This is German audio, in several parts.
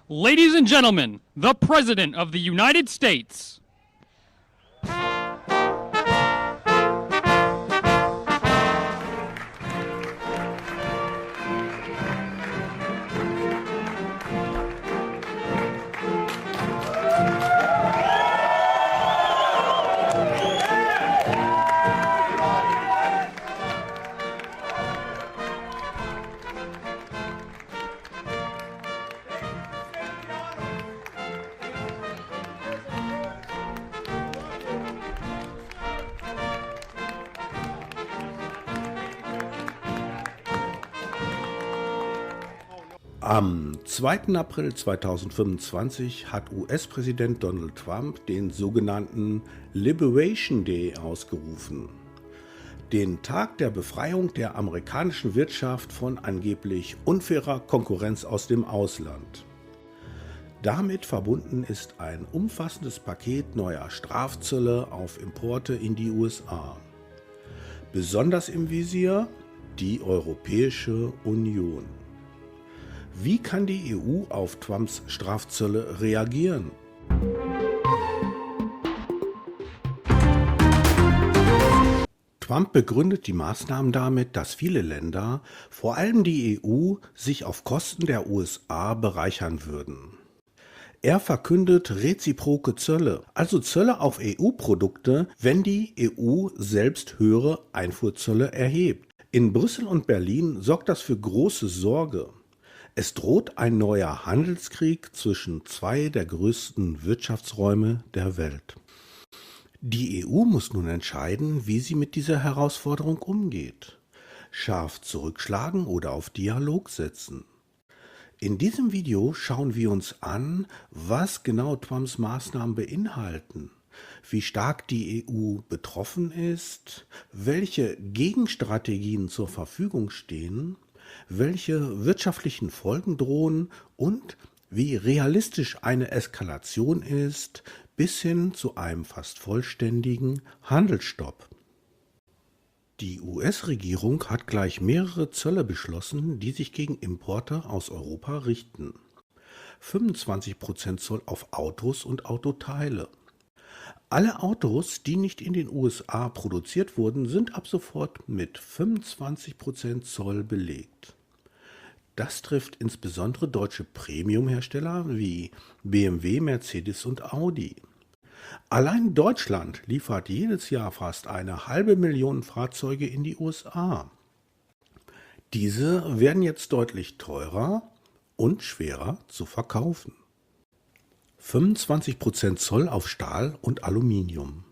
Ladies and gentlemen, the President of the United States. Am 2. April 2025 hat US-Präsident Donald Trump den sogenannten Liberation Day ausgerufen. Den Tag der Befreiung der amerikanischen Wirtschaft von angeblich unfairer Konkurrenz aus dem Ausland. Damit verbunden ist ein umfassendes Paket neuer Strafzölle auf Importe in die USA. Besonders im Visier die Europäische Union. Wie kann die EU auf Trumps Strafzölle reagieren? Trump begründet die Maßnahmen damit, dass viele Länder, vor allem die EU, sich auf Kosten der USA bereichern würden. Er verkündet reziproke Zölle, also Zölle auf EU-Produkte, wenn die EU selbst höhere Einfuhrzölle erhebt. In Brüssel und Berlin sorgt das für große Sorge. Es droht ein neuer Handelskrieg zwischen zwei der größten Wirtschaftsräume der Welt. Die EU muss nun entscheiden, wie sie mit dieser Herausforderung umgeht. Scharf zurückschlagen oder auf Dialog setzen. In diesem Video schauen wir uns an, was genau Trumps Maßnahmen beinhalten, wie stark die EU betroffen ist, welche Gegenstrategien zur Verfügung stehen, welche wirtschaftlichen Folgen drohen und wie realistisch eine Eskalation ist, bis hin zu einem fast vollständigen Handelsstopp. Die US-Regierung hat gleich mehrere Zölle beschlossen, die sich gegen Importe aus Europa richten. 25% Zoll auf Autos und Autoteile. Alle Autos, die nicht in den USA produziert wurden, sind ab sofort mit 25% Zoll belegt. Das trifft insbesondere deutsche Premium-Hersteller wie BMW, Mercedes und Audi. Allein Deutschland liefert jedes Jahr fast 500.000 Fahrzeuge in die USA. Diese werden jetzt deutlich teurer und schwerer zu verkaufen. 25% Zoll auf Stahl und Aluminium.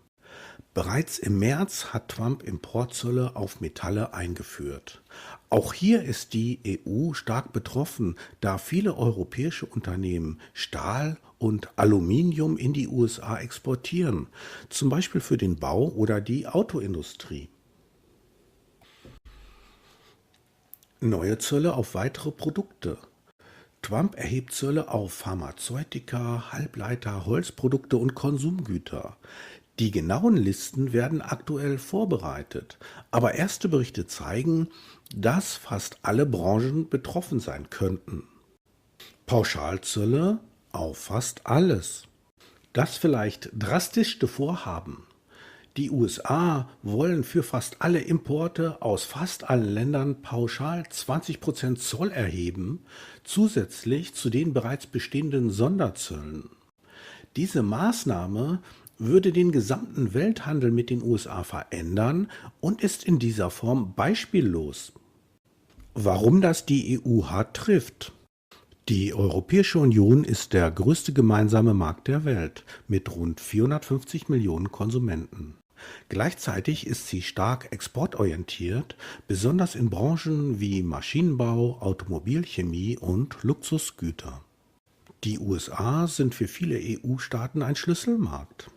Bereits im März hat Trump Importzölle auf Metalle eingeführt. Auch hier ist die EU stark betroffen, da viele europäische Unternehmen Stahl und Aluminium in die USA exportieren, zum Beispiel für den Bau oder die Autoindustrie. Neue Zölle auf weitere Produkte. Trump erhebt Zölle auf Pharmazeutika, Halbleiter, Holzprodukte und Konsumgüter. Die genauen Listen werden aktuell vorbereitet, aber erste Berichte zeigen, dass fast alle Branchen betroffen sein könnten. Pauschalzölle auf fast alles. Das vielleicht drastischste Vorhaben. Die USA wollen für fast alle Importe aus fast allen Ländern pauschal 20% Zoll erheben, zusätzlich zu den bereits bestehenden Sonderzöllen. Diese Maßnahme würde den gesamten Welthandel mit den USA verändern und ist in dieser Form beispiellos. Warum das die EU hart trifft? Die Europäische Union ist der größte gemeinsame Markt der Welt mit rund 450 Millionen Konsumenten. Gleichzeitig ist sie stark exportorientiert, besonders in Branchen wie Maschinenbau, Automobilchemie und Luxusgüter. Die USA sind für viele EU-Staaten ein Schlüsselmarkt.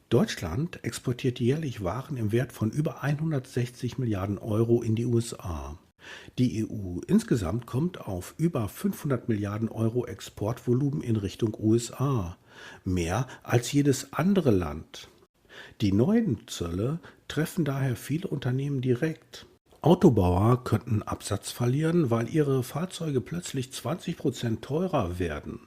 Deutschland exportiert jährlich Waren im Wert von über 160 Milliarden Euro in die USA. Die EU insgesamt kommt auf über 500 Milliarden Euro Exportvolumen in Richtung USA, mehr als jedes andere Land. Die neuen Zölle treffen daher viele Unternehmen direkt. Autobauer könnten Absatz verlieren, weil ihre Fahrzeuge plötzlich 20% teurer werden.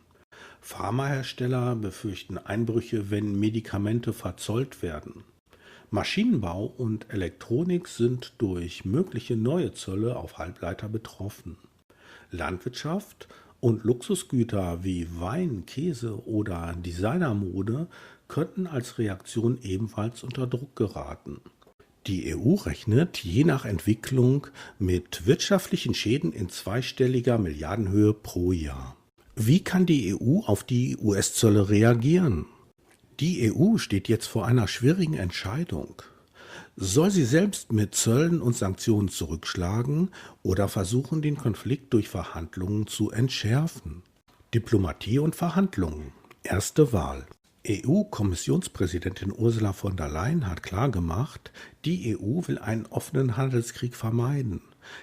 Pharmahersteller befürchten Einbrüche, wenn Medikamente verzollt werden. Maschinenbau und Elektronik sind durch mögliche neue Zölle auf Halbleiter betroffen. Landwirtschaft und Luxusgüter wie Wein, Käse oder Designermode könnten als Reaktion ebenfalls unter Druck geraten. Die EU rechnet je nach Entwicklung mit wirtschaftlichen Schäden in zweistelliger Milliardenhöhe pro Jahr. Wie kann die EU auf die US-Zölle reagieren? Die EU steht jetzt vor einer schwierigen Entscheidung. Soll sie selbst mit Zöllen und Sanktionen zurückschlagen oder versuchen, den Konflikt durch Verhandlungen zu entschärfen? Diplomatie und Verhandlungen. Erste Wahl. EU-Kommissionspräsidentin Ursula von der Leyen hat klargemacht, die EU will einen offenen Handelskrieg vermeiden.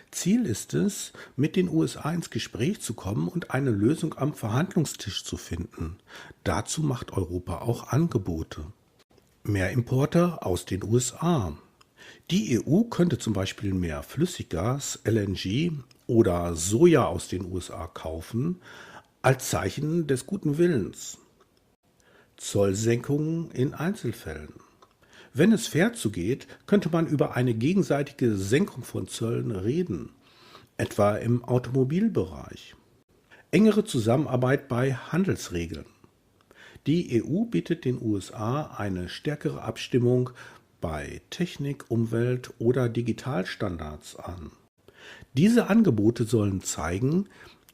Ziel ist es, mit den USA ins Gespräch zu kommen und eine Lösung am Verhandlungstisch zu finden. Dazu macht Europa auch Angebote. Mehr Importe aus den USA. Die EU könnte zum Beispiel mehr Flüssiggas, LNG oder Soja aus den USA kaufen, als Zeichen des guten Willens. Zollsenkungen in Einzelfällen. Wenn es fair zugeht, könnte man über eine gegenseitige Senkung von Zöllen reden, etwa im Automobilbereich. Engere Zusammenarbeit bei Handelsregeln. Die EU bietet den USA eine stärkere Abstimmung bei Technik, Umwelt oder Digitalstandards an. Diese Angebote sollen zeigen,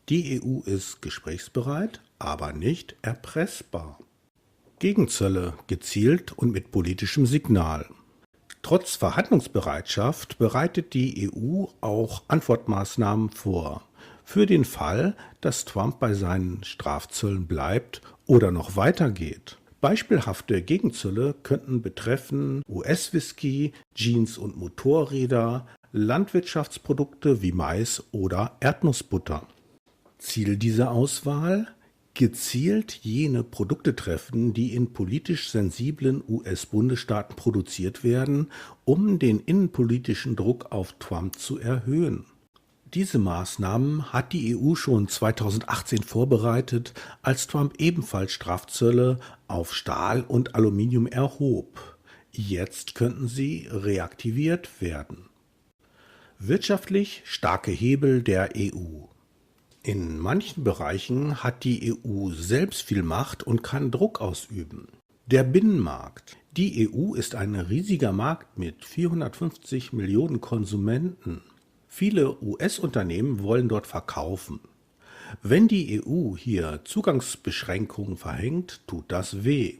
die EU ist gesprächsbereit, aber nicht erpressbar. Gegenzölle gezielt und mit politischem Signal. Trotz Verhandlungsbereitschaft bereitet die EU auch Antwortmaßnahmen vor. Für den Fall, dass Trump bei seinen Strafzöllen bleibt oder noch weitergeht. Beispielhafte Gegenzölle könnten betreffen US-Whisky, Jeans und Motorräder, Landwirtschaftsprodukte wie Mais oder Erdnussbutter. Ziel dieser Auswahl? Gezielt jene Produkte treffen, die in politisch sensiblen US-Bundesstaaten produziert werden, um den innenpolitischen Druck auf Trump zu erhöhen. Diese Maßnahmen hat die EU schon 2018 vorbereitet, als Trump ebenfalls Strafzölle auf Stahl und Aluminium erhob. Jetzt könnten sie reaktiviert werden. Wirtschaftlich starke Hebel der EU. In manchen Bereichen hat die EU selbst viel Macht und kann Druck ausüben. Der Binnenmarkt. Die EU ist ein riesiger Markt mit 450 Millionen Konsumenten. Viele US-Unternehmen wollen dort verkaufen. Wenn die EU hier Zugangsbeschränkungen verhängt, tut das weh.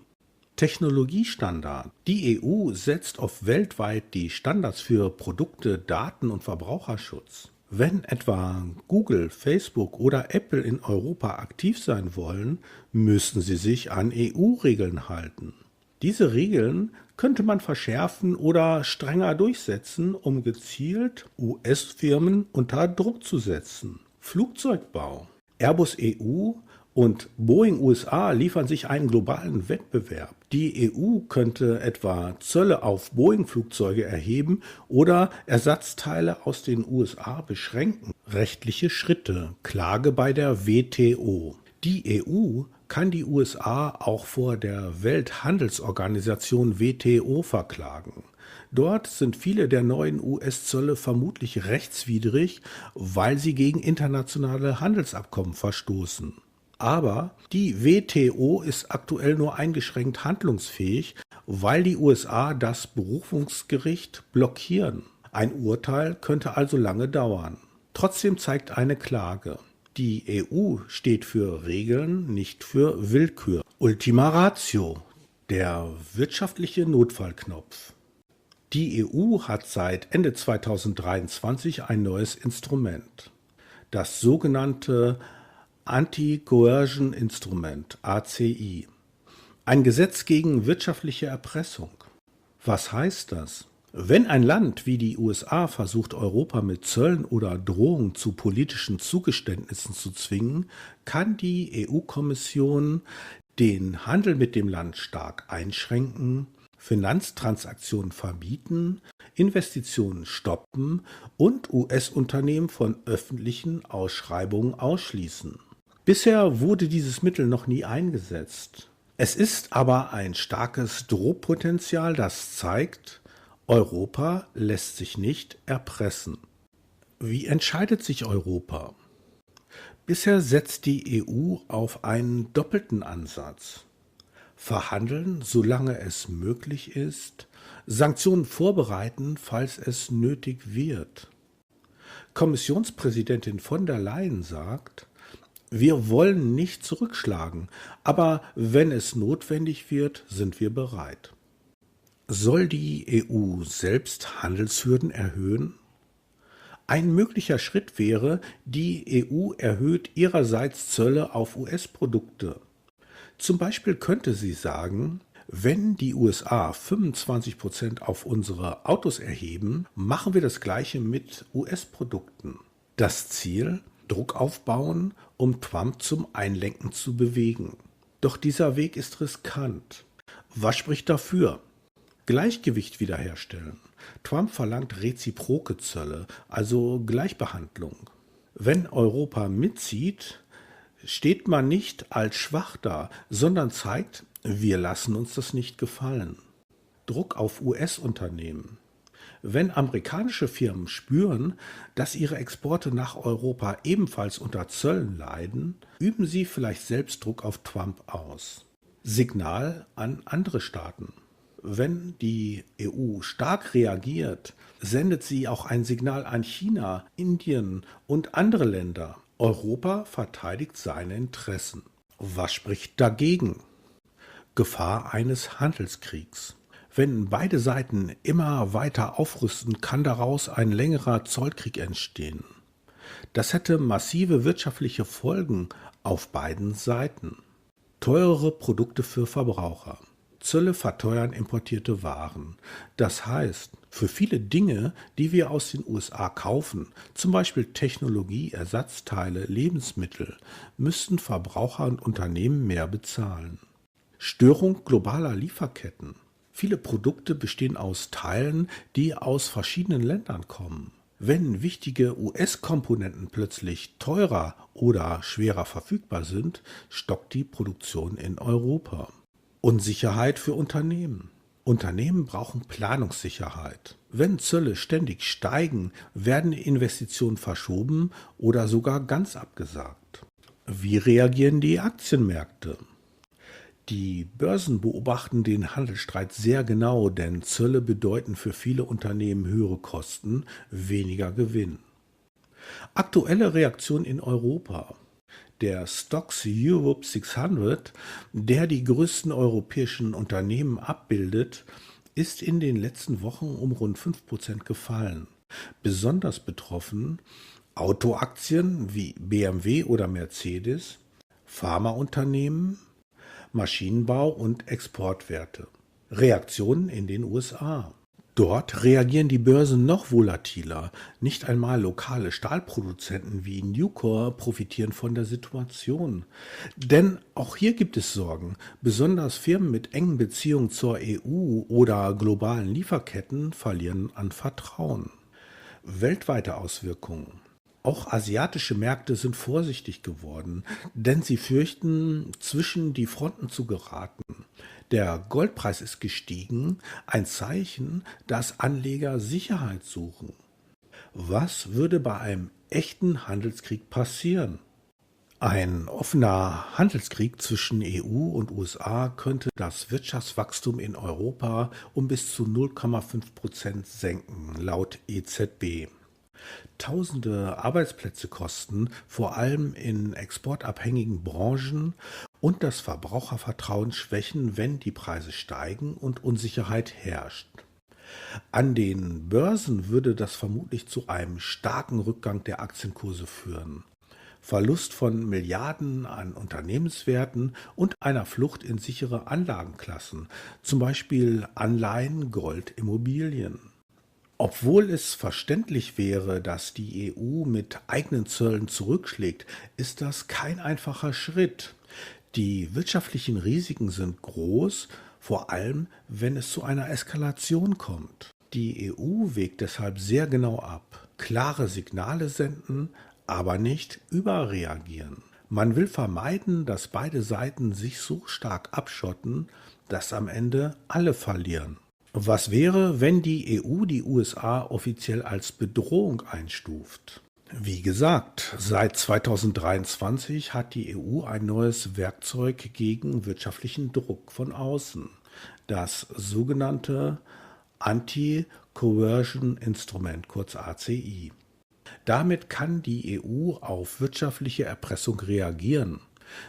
Technologiestandard. Die EU setzt auf weltweit die Standards für Produkte, Daten und Verbraucherschutz. Wenn etwa Google, Facebook oder Apple in Europa aktiv sein wollen, müssen sie sich an EU-Regeln halten. Diese Regeln könnte man verschärfen oder strenger durchsetzen, um gezielt US-Firmen unter Druck zu setzen. Flugzeugbau. Airbus EU und Boeing USA liefern sich einen globalen Wettbewerb. Die EU könnte etwa Zölle auf Boeing-Flugzeuge erheben oder Ersatzteile aus den USA beschränken. Rechtliche Schritte. Klage bei der WTO. Die EU kann die USA auch vor der Welthandelsorganisation WTO verklagen. Dort sind viele der neuen US-Zölle vermutlich rechtswidrig, weil sie gegen internationale Handelsabkommen verstoßen. Aber die WTO ist aktuell nur eingeschränkt handlungsfähig, weil die USA das Berufungsgericht blockieren. Ein Urteil könnte also lange dauern. Trotzdem zeigt eine Klage: Die EU steht für Regeln, nicht für Willkür. Ultima Ratio, der wirtschaftliche Notfallknopf. Die EU hat seit Ende 2023 ein neues Instrument, das sogenannte Anti-Coercion-Instrument, ACI. Ein Gesetz gegen wirtschaftliche Erpressung. Was heißt das? Wenn ein Land wie die USA versucht, Europa mit Zöllen oder Drohungen zu politischen Zugeständnissen zu zwingen, kann die EU-Kommission den Handel mit dem Land stark einschränken, Finanztransaktionen verbieten, Investitionen stoppen und US-Unternehmen von öffentlichen Ausschreibungen ausschließen. Bisher wurde dieses Mittel noch nie eingesetzt. Es ist aber ein starkes Drohpotenzial, das zeigt, Europa lässt sich nicht erpressen. Wie entscheidet sich Europa? Bisher setzt die EU auf einen doppelten Ansatz. Verhandeln, solange es möglich ist, Sanktionen vorbereiten, falls es nötig wird. Kommissionspräsidentin von der Leyen sagt, wir wollen nicht zurückschlagen, aber wenn es notwendig wird, sind wir bereit. Soll die EU selbst Handelshürden erhöhen? Ein möglicher Schritt wäre, die EU erhöht ihrerseits Zölle auf US-Produkte. Zum Beispiel könnte sie sagen, wenn die USA 25% auf unsere Autos erheben, machen wir das gleiche mit US-Produkten. Das Ziel? Druck aufbauen, um Trump zum Einlenken zu bewegen. Doch dieser Weg ist riskant. Was spricht dafür? Gleichgewicht wiederherstellen. Trump verlangt reziproke Zölle, also Gleichbehandlung. Wenn Europa mitzieht, steht man nicht als schwach da, sondern zeigt, wir lassen uns das nicht gefallen. Druck auf US-Unternehmen. Wenn amerikanische Firmen spüren, dass ihre Exporte nach Europa ebenfalls unter Zöllen leiden, üben sie vielleicht selbst Druck auf Trump aus. Signal an andere Staaten. Wenn die EU stark reagiert, sendet sie auch ein Signal an China, Indien und andere Länder. Europa verteidigt seine Interessen. Was spricht dagegen? Gefahr eines Handelskriegs. Wenn beide Seiten immer weiter aufrüsten, kann daraus ein längerer Zollkrieg entstehen. Das hätte massive wirtschaftliche Folgen auf beiden Seiten. Teurere Produkte für Verbraucher. Zölle verteuern importierte Waren. Das heißt, für viele Dinge, die wir aus den USA kaufen, zum Beispiel Technologie, Ersatzteile, Lebensmittel, müssten Verbraucher und Unternehmen mehr bezahlen. Störung globaler Lieferketten. Viele Produkte bestehen aus Teilen, die aus verschiedenen Ländern kommen. Wenn wichtige US-Komponenten plötzlich teurer oder schwerer verfügbar sind, stockt die Produktion in Europa. Unsicherheit für Unternehmen. Unternehmen brauchen Planungssicherheit. Wenn Zölle ständig steigen, werden Investitionen verschoben oder sogar ganz abgesagt. Wie reagieren die Aktienmärkte? Die Börsen beobachten den Handelsstreit sehr genau, denn Zölle bedeuten für viele Unternehmen höhere Kosten, weniger Gewinn. Aktuelle Reaktion in Europa. Der Stoxx Europe 600, der die größten europäischen Unternehmen abbildet, ist in den letzten Wochen um rund 5% gefallen. Besonders betroffen Autoaktien wie BMW oder Mercedes, Pharmaunternehmen, Maschinenbau und Exportwerte. Reaktionen in den USA. Dort reagieren die Börsen noch volatiler. Nicht einmal lokale Stahlproduzenten wie Nucor profitieren von der Situation. Denn auch hier gibt es Sorgen. Besonders Firmen mit engen Beziehungen zur EU oder globalen Lieferketten verlieren an Vertrauen. Weltweite Auswirkungen. Auch asiatische Märkte sind vorsichtig geworden, denn sie fürchten, zwischen die Fronten zu geraten. Der Goldpreis ist gestiegen, ein Zeichen, dass Anleger Sicherheit suchen. Was würde bei einem echten Handelskrieg passieren? Ein offener Handelskrieg zwischen EU und USA könnte das Wirtschaftswachstum in Europa um bis zu 0,5% senken, laut EZB. Tausende Arbeitsplätze kosten, vor allem in exportabhängigen Branchen, und das Verbrauchervertrauen schwächen, wenn die Preise steigen und Unsicherheit herrscht. An den Börsen würde das vermutlich zu einem starken Rückgang der Aktienkurse führen. Verlust von Milliarden an Unternehmenswerten und einer Flucht in sichere Anlagenklassen, zum Beispiel Anleihen, Gold, Immobilien. Obwohl es verständlich wäre, dass die EU mit eigenen Zöllen zurückschlägt, ist das kein einfacher Schritt. Die wirtschaftlichen Risiken sind groß, vor allem wenn es zu einer Eskalation kommt. Die EU wägt deshalb sehr genau ab. Klare Signale senden, aber nicht überreagieren. Man will vermeiden, dass beide Seiten sich so stark abschotten, dass am Ende alle verlieren. Was wäre, wenn die EU die USA offiziell als Bedrohung einstuft? Wie gesagt, seit 2023 hat die EU ein neues Werkzeug gegen wirtschaftlichen Druck von außen, das sogenannte Anti-Coercion-Instrument, kurz ACI. Damit kann die EU auf wirtschaftliche Erpressung reagieren.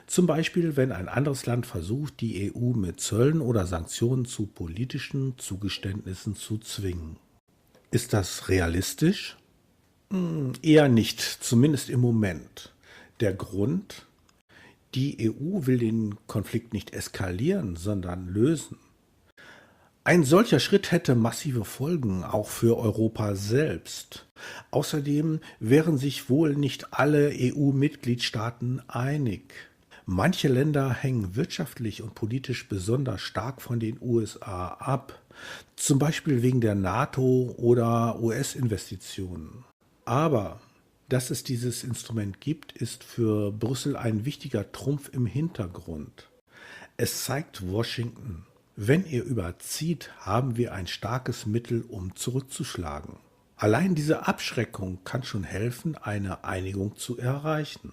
Zum Beispiel, wenn ein anderes Land versucht, die EU mit Zöllen oder Sanktionen zu politischen Zugeständnissen zu zwingen. Ist das realistisch? Eher nicht, zumindest im Moment. Der Grund: Die EU will den Konflikt nicht eskalieren, sondern lösen. Ein solcher Schritt hätte massive Folgen, auch für Europa selbst. Außerdem wären sich wohl nicht alle EU-Mitgliedstaaten einig. Manche Länder hängen wirtschaftlich und politisch besonders stark von den USA ab, zum Beispiel wegen der NATO oder US-Investitionen. Aber dass es dieses Instrument gibt, ist für Brüssel ein wichtiger Trumpf im Hintergrund. Es zeigt Washington: Wenn ihr überzieht, haben wir ein starkes Mittel, um zurückzuschlagen. Allein diese Abschreckung kann schon helfen, eine Einigung zu erreichen.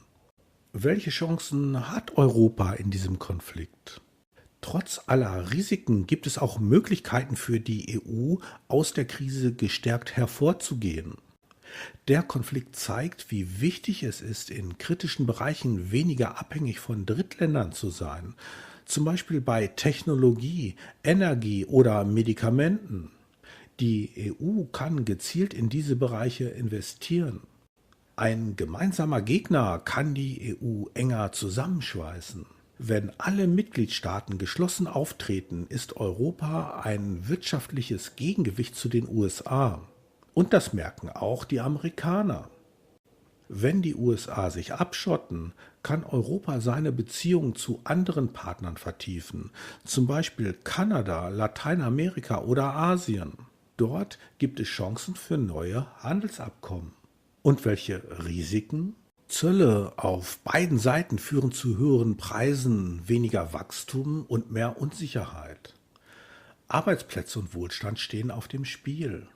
Welche Chancen hat Europa in diesem Konflikt? Trotz aller Risiken gibt es auch Möglichkeiten für die EU, aus der Krise gestärkt hervorzugehen. Der Konflikt zeigt, wie wichtig es ist, in kritischen Bereichen weniger abhängig von Drittländern zu sein, zum Beispiel bei Technologie, Energie oder Medikamenten. Die EU kann gezielt in diese Bereiche investieren. Ein gemeinsamer Gegner kann die EU enger zusammenschweißen. Wenn alle Mitgliedstaaten geschlossen auftreten, ist Europa ein wirtschaftliches Gegengewicht zu den USA. Und das merken auch die Amerikaner. Wenn die USA sich abschotten, kann Europa seine Beziehungen zu anderen Partnern vertiefen, zum Beispiel Kanada, Lateinamerika oder Asien. Dort gibt es Chancen für neue Handelsabkommen. Und welche Risiken? Zölle auf beiden Seiten führen zu höheren Preisen, weniger Wachstum und mehr Unsicherheit. Arbeitsplätze und Wohlstand stehen auf dem Spiel.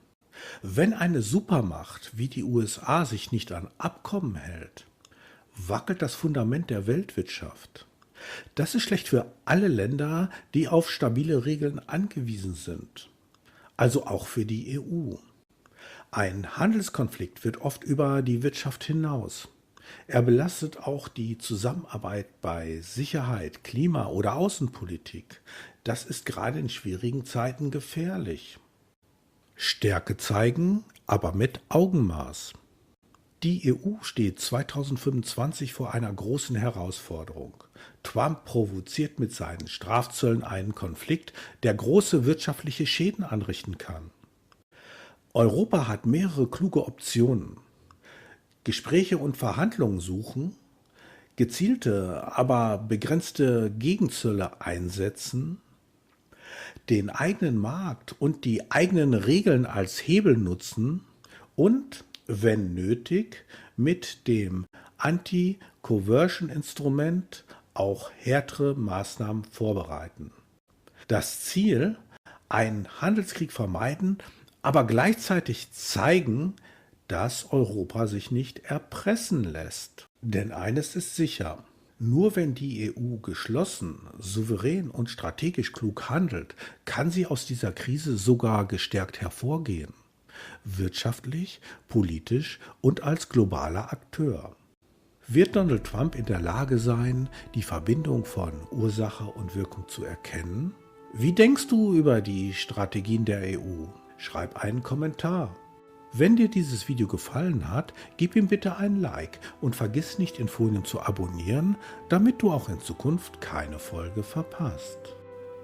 Wenn eine Supermacht wie die USA sich nicht an Abkommen hält, wackelt das Fundament der Weltwirtschaft. Das ist schlecht für alle Länder, die auf stabile Regeln angewiesen sind, also auch für die EU. Ein Handelskonflikt wird oft über die Wirtschaft hinaus. Er belastet auch die Zusammenarbeit bei Sicherheit, Klima- oder Außenpolitik. Das ist gerade in schwierigen Zeiten gefährlich. Stärke zeigen, aber mit Augenmaß. Die EU steht 2025 vor einer großen Herausforderung. Trump provoziert mit seinen Strafzöllen einen Konflikt, der große wirtschaftliche Schäden anrichten kann. Europa hat mehrere kluge Optionen. Gespräche und Verhandlungen suchen, gezielte, aber begrenzte Gegenzölle einsetzen, den eigenen Markt und die eigenen Regeln als Hebel nutzen und, wenn nötig, mit dem Anti-Coercion-Instrument auch härtere Maßnahmen vorbereiten. Das Ziel: einen Handelskrieg vermeiden, aber gleichzeitig zeigen, dass Europa sich nicht erpressen lässt. Denn eines ist sicher: Nur wenn die EU geschlossen, souverän und strategisch klug handelt, kann sie aus dieser Krise sogar gestärkt hervorgehen. Wirtschaftlich, politisch und als globaler Akteur. Wird Donald Trump in der Lage sein, die Verbindung von Ursache und Wirkung zu erkennen? Wie denkst du über die Strategien der EU? Schreib einen Kommentar. Wenn dir dieses Video gefallen hat, gib ihm bitte ein Like und vergiss nicht, Infolien zu abonnieren, damit du auch in Zukunft keine Folge verpasst.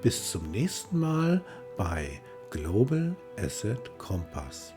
Bis zum nächsten Mal bei Global Asset Kompass.